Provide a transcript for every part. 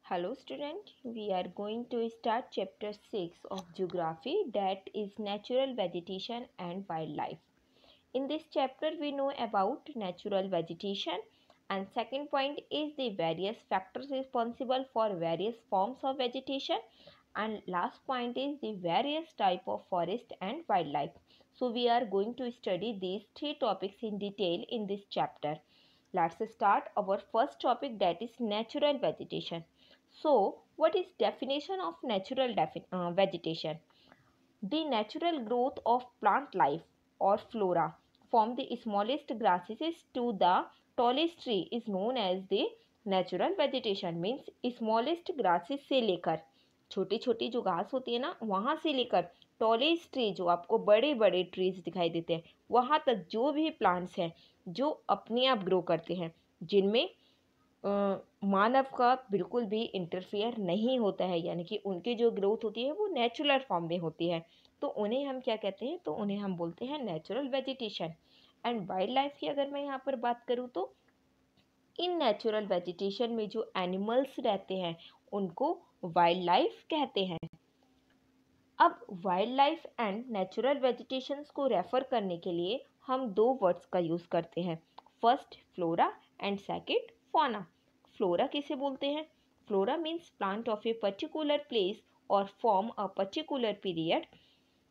Hello student, we are going to start chapter 6 of geography, that is natural vegetation and wildlife. In this chapter we know about natural vegetation, and second point is the various factors responsible for various forms of vegetation, and last point is the various type of forest and wildlife. So we are going to study these three topics in detail in this chapter. Let's start our first topic, that is natural vegetation. So, what is definition of natural vegetation? The natural growth of plant life or flora from the smallest grasses to the tallest tree is known as the natural vegetation. Means smallest grasses से लेकर छोटी छोटी जो घास होती है ना, वहाँ से लेकर टॉलेस्ट ट्री जो आपको बड़े बड़े ट्रीज दिखाई देते हैं, वहाँ तक जो भी प्लांट्स हैं जो अपने आप ग्रो करते हैं, जिनमें मानव का बिल्कुल भी इंटरफेयर नहीं होता है, यानी कि उनकी जो ग्रोथ होती है वो नेचुरल फॉर्म में होती है, तो उन्हें हम क्या कहते हैं? तो उन्हें हम बोलते हैं natural vegetation. And wild life की अगर मैं यहाँ पर बात करूँ तो इन नेचुरल वेजिटेशन में जो एनिमल्स रहते हैं उनको वाइल्ड लाइफ कहते हैं। अब wild life and natural vegetations को रेफर करने के लिए हम दो वर्ड्स का यूज़ करते हैं, first flora and second fauna. Flora किसे बोलते हैं? Flora means plant of a particular place और from a particular period,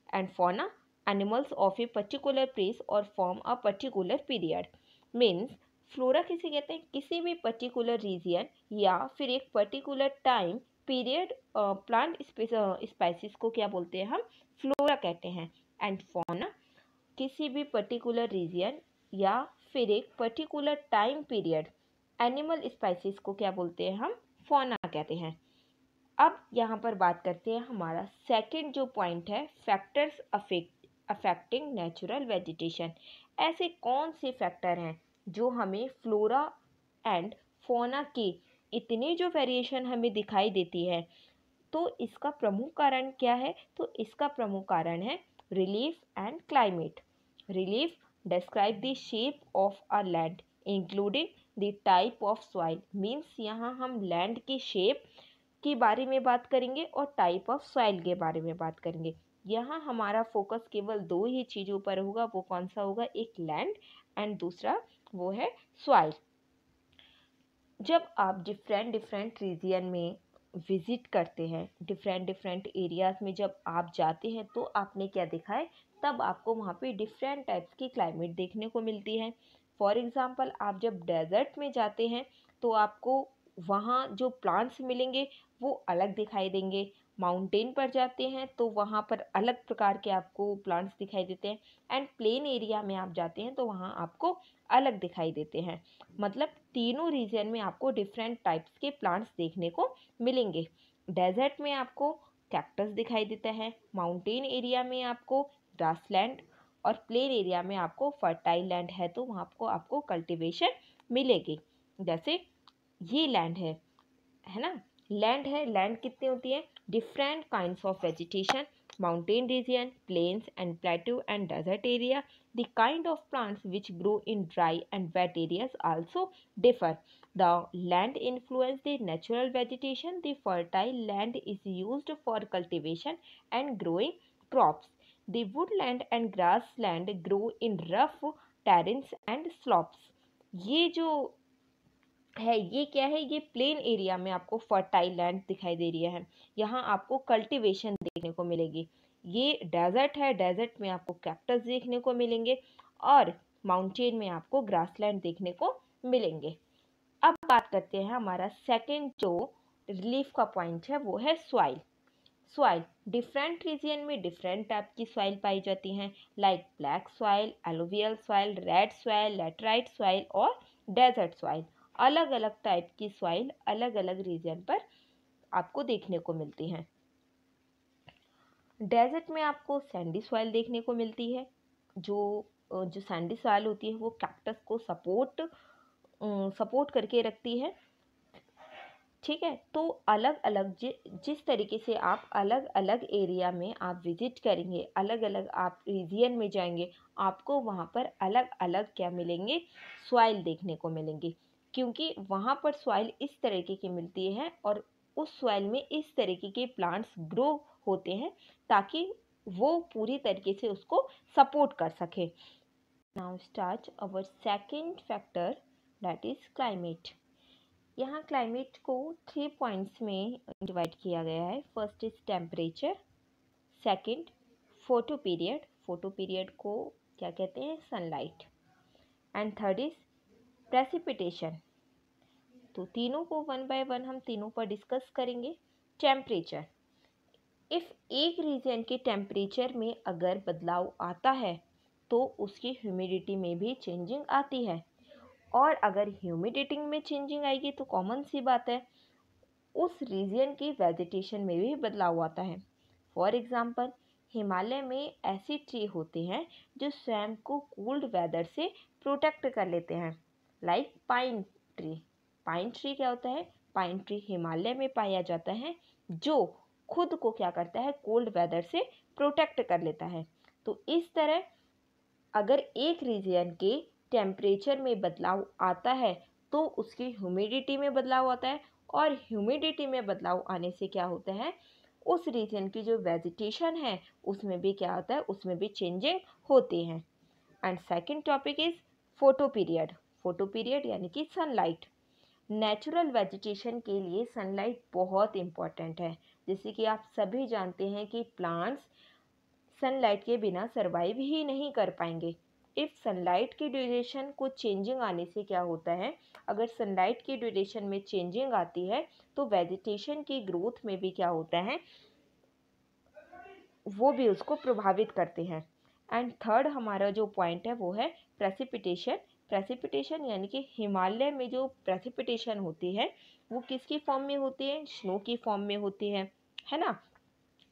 and fauna animals of a particular place और from a particular period. Means flora किसे कहते हैं? किसी भी पर्टिकुलर रीजन या फिर एक particular time period plant species को क्या बोलते हैं? हम फ्लोरा कहते हैं। एंड फौना किसी भी पर्टिकुलर रीजन या फिर एक particular time period animal species को क्या बोलते हैं? हम फौना कहते हैं। अब यहाँ पर बात करते हैं हमारा सेकंड जो पॉइंट है, फैक्टर्स अफेक्टिंग नेचुरल वेजिटेशन। ऐसे कौन से फैक्टर हैं जो हमें फ्लोरा एंड फौना की इतनी जो वेरिएशन हमें दिखाई देती है, तो इसका प्रमुख कारण क्या है? तो इसका प्रमुख कारण है relief and climate. Relief describe the shape of a land including the type of soil. Means यहाँ हम लैंड की शेप के बारे में बात करेंगे और टाइप ऑफ सॉइल के बारे में बात करेंगे। यहाँ हमारा फोकस केवल दो ही चीज़ों पर होगा, वो कौन सा होगा? एक लैंड एंड दूसरा वो है सॉइल। जब आप डिफरेंट रीजन में विजिट करते हैं, डिफरेंट एरियाज़ में जब आप जाते हैं, तो आपने क्या देखा है? तब आपको वहाँ पे डिफरेंट टाइप्स की क्लाइमेट देखने को मिलती है। फॉर एग्ज़ाम्पल, आप जब डेजर्ट में जाते हैं तो आपको वहाँ जो प्लांट्स मिलेंगे वो अलग दिखाई देंगे। माउंटेन पर जाते हैं तो वहाँ पर अलग प्रकार के आपको प्लांट्स दिखाई देते हैं, एंड प्लेन एरिया में आप जाते हैं तो वहाँ आपको अलग दिखाई देते हैं। मतलब तीनों रीजन में आपको डिफरेंट टाइप्स के प्लांट्स देखने को मिलेंगे। डेजर्ट में आपको कैक्टस दिखाई देता है, माउंटेन एरिया में आपको ग्रासलैंड, और प्लेन एरिया में आपको फर्टाइल लैंड है, तो वहाँ आपको कल्टीवेशन मिलेगी। जैसे ये लैंड है ना, लैंड है, लैंड कितनी होती है? Different kinds of vegetation, mountain region, plains and plateau and desert area. The kind of plants which grow in dry and wet areas also differ. The land influence the natural vegetation. The fertile land is used for cultivation and growing crops. The woodland and grassland grow in rough terrains and slopes. ये जो है, ये क्या है? ये plain area में आपको fertile land दिखाई दे रही है, यहाँ आपको कल्टीवेशन देखने को मिलेगी। ये डेजर्ट है, डेजर्ट में आपको कैक्टस देखने को मिलेंगे, और माउंटेन में आपको ग्रासलैंड देखने को मिलेंगे। अब बात करते हैं हमारा सेकंड जो रिलीफ का पॉइंट है, वो है सॉइल। सॉइल डिफरेंट रीजन में डिफरेंट टाइप की सॉइल पाई जाती हैं, like black soil, alluvial soil, red soil, laterite soil और डेजर्ट सॉइल। अलग अलग टाइप की सॉइल अलग अलग रीजन पर आपको देखने को मिलती हैं। डेजर्ट में आपको सैंडी सॉइल देखने को मिलती है। जो सैंडी सॉइल होती है वो कैक्टस को सपोर्ट करके रखती है। ठीक है, तो अलग अलग जिस तरीके से आप अलग अलग एरिया में आप विजिट करेंगे, अलग अलग आप रीजियन में जाएंगे, आपको वहाँ पर अलग अलग क्या मिलेंगे? सॉइल देखने को मिलेंगे, क्योंकि वहाँ पर सॉइल इस तरीके की मिलती है और उस सॉइल में इस तरीके के प्लांट्स ग्रो होते हैं ताकि वो पूरी तरीके से उसको सपोर्ट कर सके। Now start our second factor, that is climate. यहाँ क्लाइमेट को 3 पॉइंट्स में डिवाइड किया गया है। First is temperature, second photo period, photo period को क्या कहते हैं, sunlight, and third is precipitation. तो तीनों को वन बाय वन हम तीनों पर डिस्कस करेंगे। टेम्परेचर, इफ एक रीजन के टेम्परेचर में अगर बदलाव आता है तो उसकी ह्यूमिडिटी में भी चेंजिंग आती है, और अगर ह्यूमिडिटी में चेंजिंग आएगी तो कॉमन सी बात है उस रीजन की वेजिटेशन में भी बदलाव आता है। फॉर एग्जांपल, हिमालय में ऐसे ट्री होते हैं जो स्वयं को कोल्ड वेदर से प्रोटेक्ट कर लेते हैं, like pine tree. Pine tree क्या होता है, पाइन ट्री हिमालय में पाया जाता है जो खुद को क्या करता है, कोल्ड वेदर से प्रोटेक्ट कर लेता है। तो इस तरह अगर एक रीजन के टेम्परेचर में बदलाव आता है तो उसकी ह्यूमिडिटी में बदलाव आता है, और ह्यूमिडिटी में बदलाव आने से क्या होता है, उस रीजन की जो वेजिटेशन है उसमें भी क्या होता है, उसमें भी चेंजिंग होती है। And second topic is photo period. Photo period यानी कि सनलाइट। नेचुरल वेजिटेशन के लिए सनलाइट बहुत इम्पॉर्टेंट है। जैसे कि आप सभी जानते हैं कि प्लांट्स सनलाइट के बिना सरवाइव ही नहीं कर पाएंगे। इफ सनलाइट की ड्यूरेशन को चेंजिंग आने से क्या होता है, अगर सनलाइट की ड्यूरेशन में चेंजिंग आती है तो वेजिटेशन की ग्रोथ में भी क्या होता है, वो भी उसको प्रभावित करते हैं। एंड थर्ड हमारा जो पॉइंट है वो है प्रेसिपिटेशन। प्रेसिपिटेशन यानी कि हिमालय में जो प्रेसिपिटेशन होती है वो किसकी फॉर्म में होती है, स्नो की फॉर्म में होती है ना।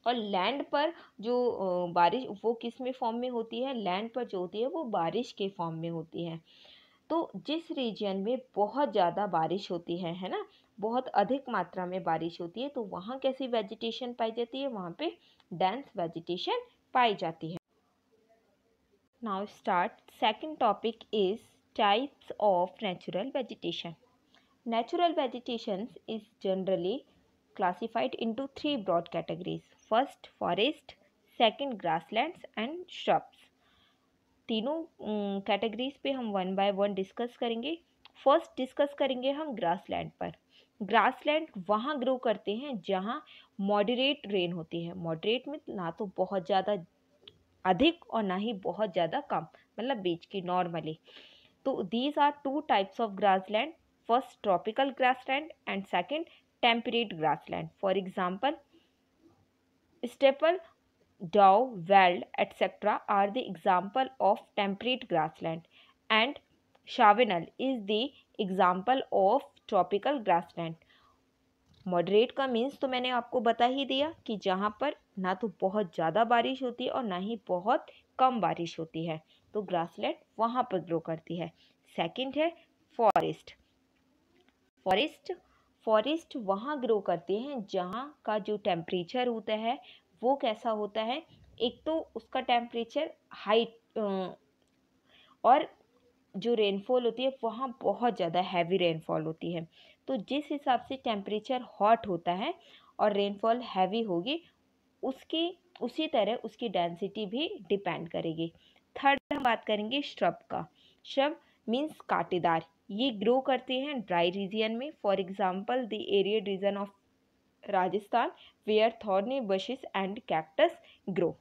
और लैंड पर जो बारिश वो किस में फॉर्म में होती है, लैंड पर जो होती है वो बारिश के फॉर्म में होती है। तो जिस रीजन में बहुत ज़्यादा बारिश होती है ना, बहुत अधिक मात्रा में बारिश होती है, तो वहाँ कैसी वेजिटेशन पाई जाती है, वहाँ पे डेंस वेजिटेशन पाई जाती है। Now start second topic is types of natural vegetation. Natural vegetation is generally classified into 3 broad categories. First, forest, second, grasslands and shrubs. तीनों कैटेगरीज पे हम वन बाय वन डिस्कस करेंगे। फर्स्ट डिस्कस करेंगे हम grassland पर। Grassland वहाँ grow करते हैं जहाँ मॉडरेट रेन होती है। मॉडरेट में ना तो बहुत ज़्यादा अधिक और ना ही बहुत ज़्यादा कम, मतलब बीच की नॉर्मली। तो these are two types of grassland. First, tropical grassland and second, temperate grassland. For example, steppe, dow, veld, etc. are the example of temperate grassland, and Chavanel is the example of tropical grassland. Moderate का means तो मैंने आपको बता ही दिया कि जहाँ पर ना तो बहुत ज़्यादा बारिश होती है और ना ही बहुत कम बारिश होती है, तो ग्रासलैंड वहाँ पर ग्रो करती है। सेकंड है फॉरेस्ट। फॉरेस्ट वहाँ ग्रो करते हैं जहाँ का जो टेम्परेचर होता है वो कैसा होता है, एक तो उसका टेम्परेचर हाई और जो रेनफॉल होती है वहाँ बहुत ज़्यादा हैवी रेनफॉल होती है। तो जिस हिसाब से टेम्परेचर हॉट होता है और रेनफॉल हैवी होगी, उसकी उसी तरह उसकी डेंसिटी भी डिपेंड करेगी। थर्ड हम बात करेंगे श्रब का। श्रब मीन्स कांटेदार। ये ग्रो करते हैं ड्राई रीजन में। For example the arid region of Rajasthan where thorny bushes and cactus grow.